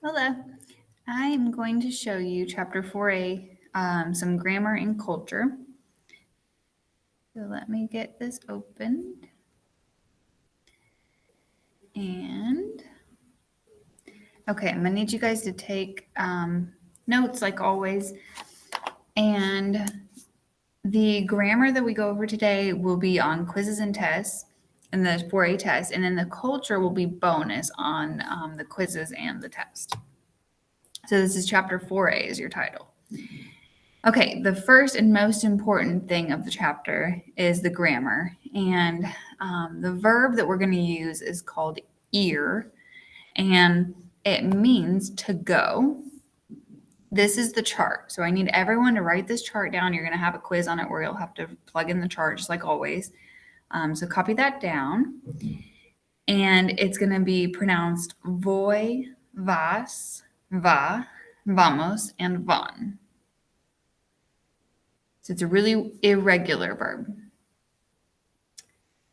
Hello. I'm going to show you chapter 4A, some grammar and culture. So let me get this opened. And okay, I'm gonna need you guys to take notes like always. And the grammar that we go over today will be on quizzes and tests and the 4A test. And then the culture will be bonus on the quizzes and the test. So this is chapter 4A is your title. Okay, the first and most important thing of the chapter is the grammar. And the verb that we're going to use is called ir, and it means to go. This is the chart. So I need everyone to write this chart down. You're going to have a quiz on it where you'll have to plug in the chart just like always. So copy that down. And it's going to be pronounced voy, vas, va, vamos, and van. So it's a really irregular verb.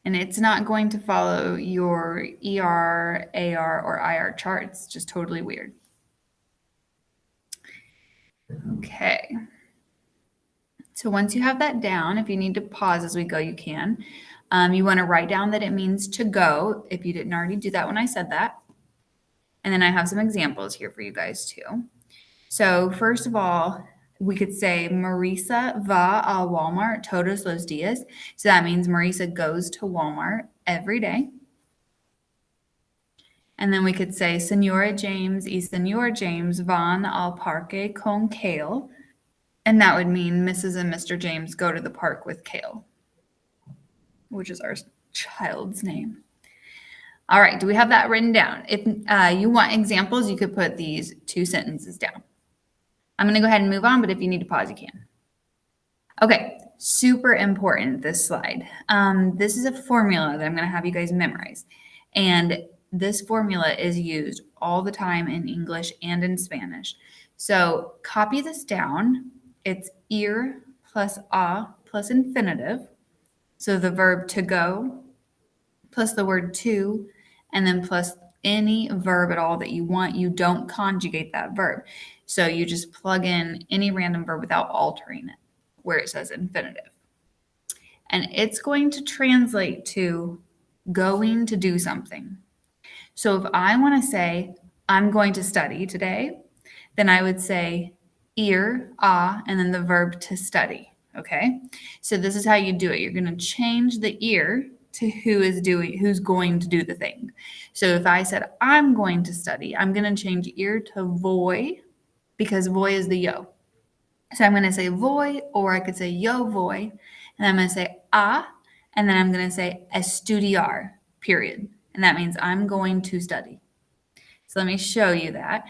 And it's not going to follow your ER, AR, or IR chart. It's just totally weird. Okay. So once you have that down, if you need to pause as we go, you can. You want to write down that it means to go, if you didn't already do that when I said that. And then I have some examples here for you guys too. So first of all, we could say Marisa va a Walmart todos los días. So that means Marisa goes to Walmart every day. And then we could say Senora James y Senor James van al parque con Kale. And that would mean Mrs. and Mr. James go to the park with Kale, which is our child's name. All right, do we have that written down? If you want examples, you could put these two sentences down. I'm going to go ahead and move on, but if you need to pause, you can. Okay, super important, this slide. This is a formula that I'm going to have you guys memorize. And this formula is used all the time in English and in Spanish. So copy this down. It's ir plus a plus infinitive. So the verb to go plus the word to, and then plus any verb at all that you want. You don't conjugate that verb. So you just plug in any random verb without altering it where it says infinitive. And it's going to translate to going to do something. So if I want to say, I'm going to study today, then I would say ir, and then the verb to study. Okay. So this is how you do it. You're going to change the ir to who's going to do the thing. So if I said, I'm going to study, I'm going to change ir to voy because voy is the yo. So I'm going to say voy, or I could say yo voy, and I'm going to say and then I'm going to say estudiar, period. And that means I'm going to study. So let me show you that.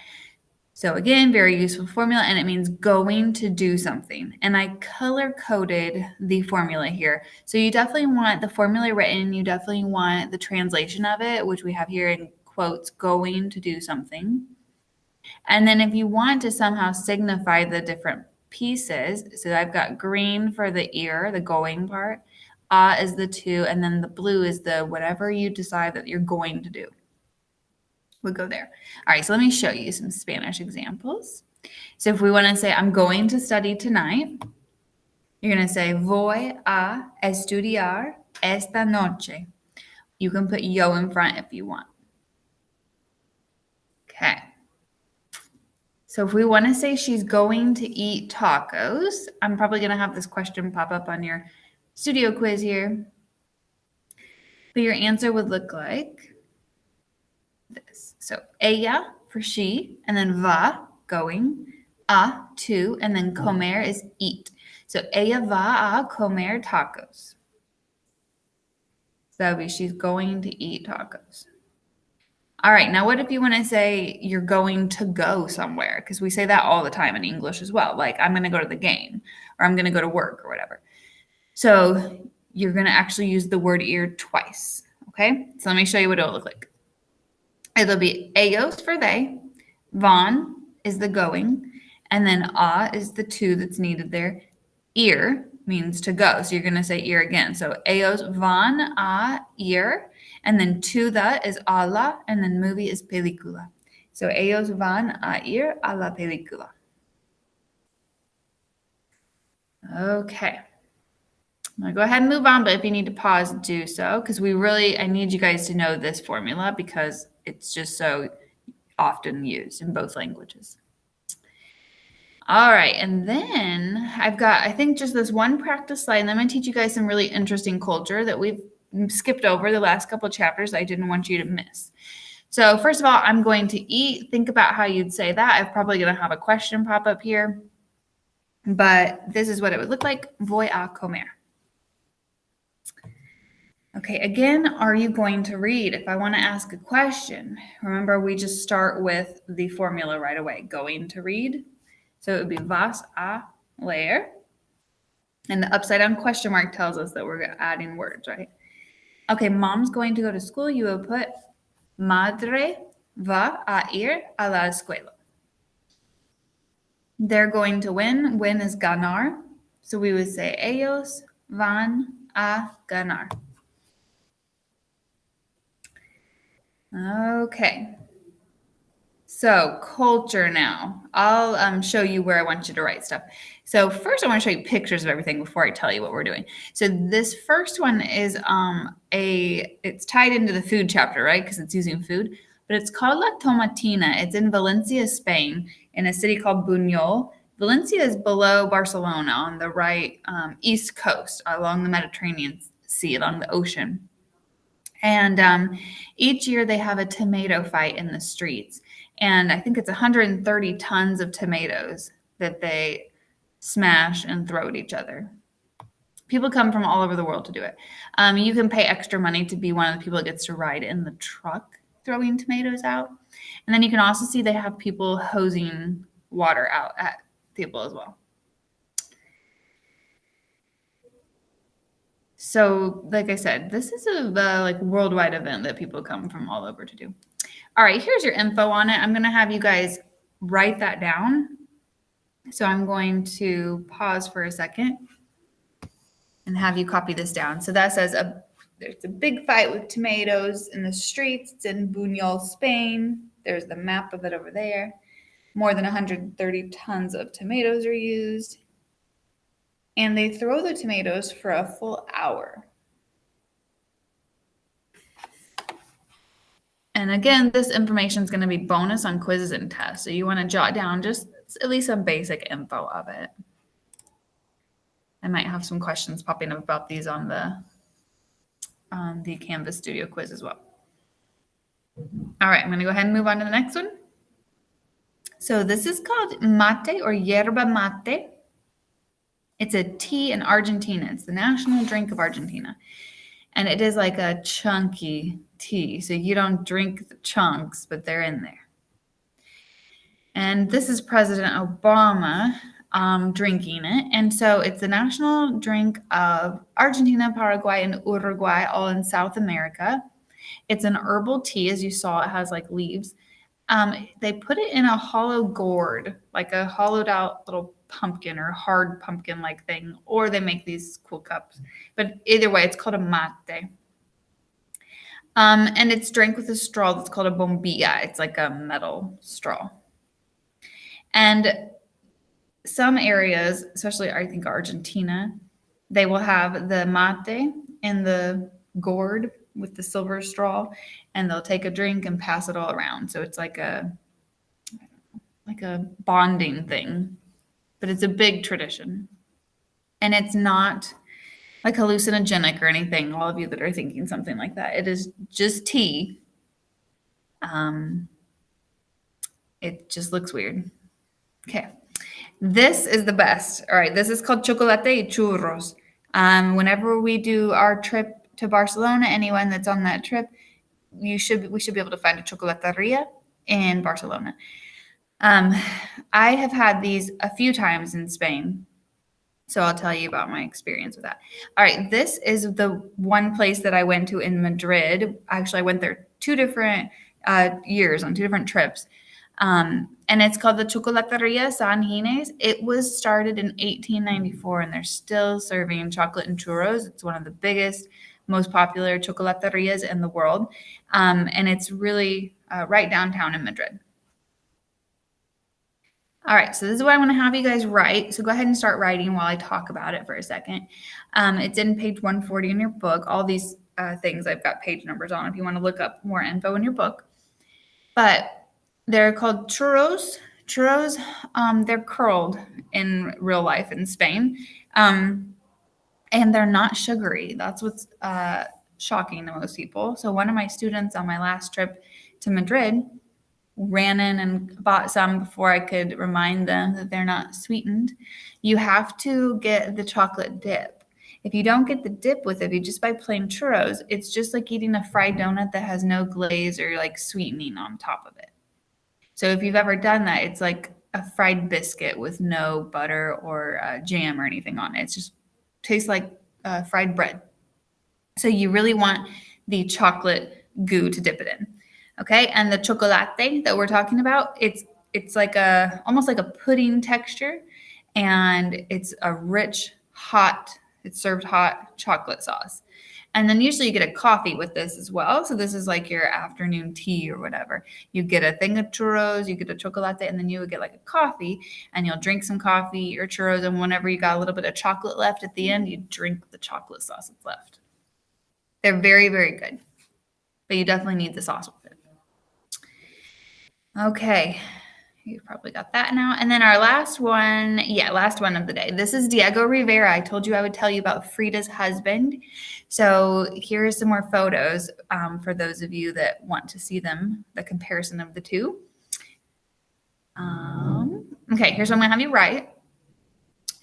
So again, very useful formula, and it means going to do something. And I color-coded the formula here. So you definitely want the formula written. You definitely want the translation of it, which we have here in quotes, going to do something. And then if you want to somehow signify the different pieces, so I've got green for the ir, the going part, is the to, and then the blue is the whatever you decide that you're going to do. We'll go there. All right, so let me show you some Spanish examples. So if we want to say, I'm going to study tonight, you're going to say, voy a estudiar esta noche. You can put yo in front if you want. Okay. So if we want to say she's going to eat tacos, I'm probably going to have this question pop up on your studio quiz here. But your answer would look like this. So ella for she, and then va, going, a, to, and then comer is eat. So ella va a comer tacos. So that would be she's going to eat tacos. All right, now what if you want to say you're going to go somewhere? Because we say that all the time in English as well. Like, I'm going to go to the game, or I'm going to go to work, or whatever. So you're going to actually use the word ir twice, okay? So let me show you what it'll look like. It'll be ellos for they, van is the going, and then a is the to that's needed there. Ir means to go, so you're going to say ir again. So ellos van a ir, and then to the is a la, and then movie is película. So ellos van a ir a la película. Okay. I'm going to go ahead and move on, but if you need to pause, do so, because I need you guys to know this formula because it's just so often used in both languages. All right, and then I've got, I think, just this one practice slide, and I'm going to teach you guys some really interesting culture that we've skipped over the last couple of chapters I didn't want you to miss. So first of all, I'm going to eat. Think about how you'd say that. I'm probably going to have a question pop up here, but this is what it would look like. Voy a comer. Okay, again, are you going to read? If I want to ask a question, remember we just start with the formula right away. Going to read. So it would be vas a leer. And the upside down question mark tells us that we're adding words, right? Okay, mom's going to go to school. You will put madre va a ir a la escuela. They're going to win. Win is ganar. So we would say ellos van a ganar. Okay. So culture now. I'll show you where I want you to write stuff. So first I want to show you pictures of everything before I tell you what we're doing. So this first one is it's tied into the food chapter, right? Because it's using food, but it's called La Tomatina. It's in Valencia, Spain, in a city called Buñol. Valencia is below Barcelona on the right east coast along the Mediterranean Sea, along the ocean. And each year they have a tomato fight in the streets. And I think it's 130 tons of tomatoes that they smash and throw at each other. People come from all over the world to do it. You can pay extra money to be one of the people that gets to ride in the truck throwing tomatoes out. And then you can also see they have people hosing water out at people as well. So, like I said, this is a worldwide event that people come from all over to do. All right, here's your info on it. I'm going to have you guys write that down. So I'm going to pause for a second and have you copy this down. So that says there's a big fight with tomatoes in the streets. It's in Buñol, Spain. There's the map of it over there. More than 130 tons of tomatoes are used. And they throw the tomatoes for a full hour. And again, this information is going to be bonus on quizzes and tests. So you want to jot down just at least some basic info of it. I might have some questions popping up about these on the Canvas Studio quiz as well. All right, I'm going to go ahead and move on to the next one. So this is called mate or yerba mate. It's a tea in Argentina. It's the national drink of Argentina. And it is like a chunky tea. So you don't drink the chunks, but they're in there. And this is President Obama drinking it. And so it's the national drink of Argentina, Paraguay, and Uruguay, all in South America. It's an herbal tea. As you saw, it has like leaves. They put it in a hollow gourd, like a hollowed out little pumpkin or hard pumpkin like thing, or they make these cool cups. But either way, it's called a mate. And it's drank with a straw that's called a bombilla. It's like a metal straw. And some areas, especially I think Argentina, they will have the mate in the gourd with the silver straw, and they'll take a drink and pass it all around. So it's like a bonding thing, but it's a big tradition. And it's not like hallucinogenic or anything, all of you that are thinking something like that. It is just tea. It just looks weird. Okay. This is the best. All right. This is called chocolate y churros. Whenever we do our trip to Barcelona, anyone that's on that trip, we should be able to find a chocolateria in Barcelona. I have had these a few times in Spain, so I'll tell you about my experience with that. All right, this is the one place that I went to in Madrid. Actually, I went there 2 different years on 2 different trips. And it's called the Chocolateria San Ginés. It was started in 1894, and they're still serving chocolate and churros. It's one of the biggest, most popular chocolaterias in the world. And it's really right downtown in Madrid. All right, so this is what I want to have you guys write. So go ahead and start writing while I talk about it for a second. It's in page 140 in your book. All these things I've got page numbers on if you want to look up more info in your book. But they're called churros. Churros, they're curled in real life in Spain. And they're not sugary. That's what's shocking to most people. So one of my students on my last trip to Madrid ran in and bought some before I could remind them that they're not sweetened. You have to get the chocolate dip. If you don't get the dip with it, if you just buy plain churros, it's just like eating a fried donut that has no glaze or like sweetening on top of it. So if you've ever done that, it's like a fried biscuit with no butter or jam or anything on it. It just tastes like fried bread. So you really want the chocolate goo to dip it in. Okay, and the chocolate that we're talking about, it's like almost like a pudding texture, and it's a rich, it's served hot chocolate sauce. And then usually you get a coffee with this as well. So this is like your afternoon tea or whatever. You get a thing of churros, you get a chocolate, and then you would get like a coffee, and you'll drink some coffee or churros, and whenever you got a little bit of chocolate left at the end, you drink the chocolate sauce that's left. They're very, very good, but you definitely need the sauce with it. Okay, you probably got that now. And then our last one of the day. This is Diego Rivera. I told you I would tell you about Frida's husband. So here are some more photos for those of you that want to see them, the comparison of the two. Okay, here's what I'm going to have you write.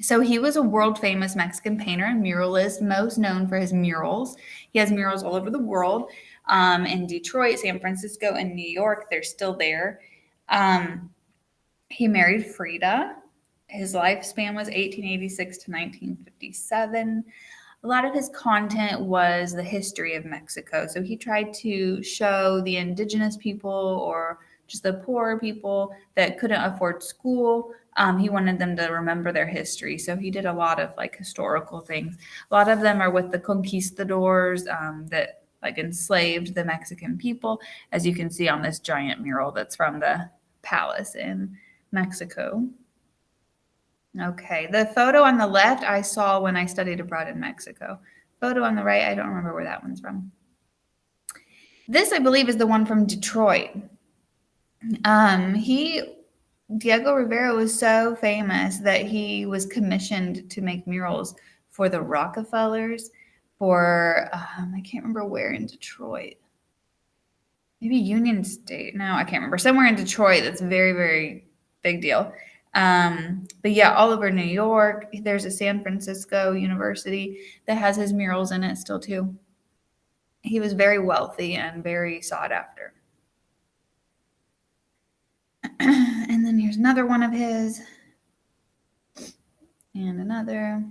So he was a world famous Mexican painter and muralist, most known for his murals. He has murals all over the world, in Detroit, San Francisco, and New York. They're still there. He married Frida. His lifespan was 1886 to 1957. A lot of his content was the history of Mexico. So he tried to show the indigenous people or just the poor people that couldn't afford school. He wanted them to remember their history. So he did a lot of like historical things. A lot of them are with the conquistadors that like enslaved the Mexican people, as you can see on this giant mural that's from the palace in Mexico. Okay, the photo on the left I saw when I studied abroad in Mexico. Photo on the right, I don't remember where that one's from. This, I believe, is the one from Detroit. Diego Rivera was so famous that he was commissioned to make murals for the Rockefellers, for, I can't remember where in Detroit. Maybe Union State. No, I can't remember. Somewhere in Detroit. That's a very, very big deal. But yeah, all over New York. There's a San Francisco University that has his murals in it still too. He was very wealthy and very sought after. And then here's another one of his. And another.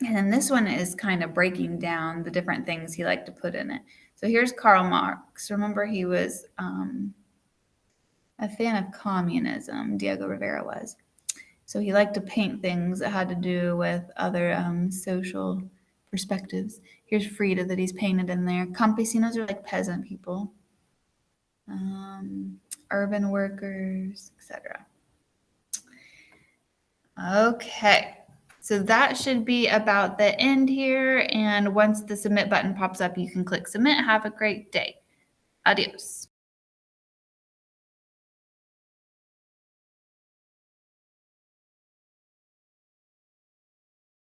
And then this one is kind of breaking down the different things he liked to put in it. So here's Karl Marx. Remember, he was a fan of communism, Diego Rivera was. So he liked to paint things that had to do with other social perspectives. Here's Frida that he's painted in there. Campesinos are like peasant people, urban workers, etc. Okay, so that should be about the end here. And once the submit button pops up, you can click submit. Have a great day. Adios.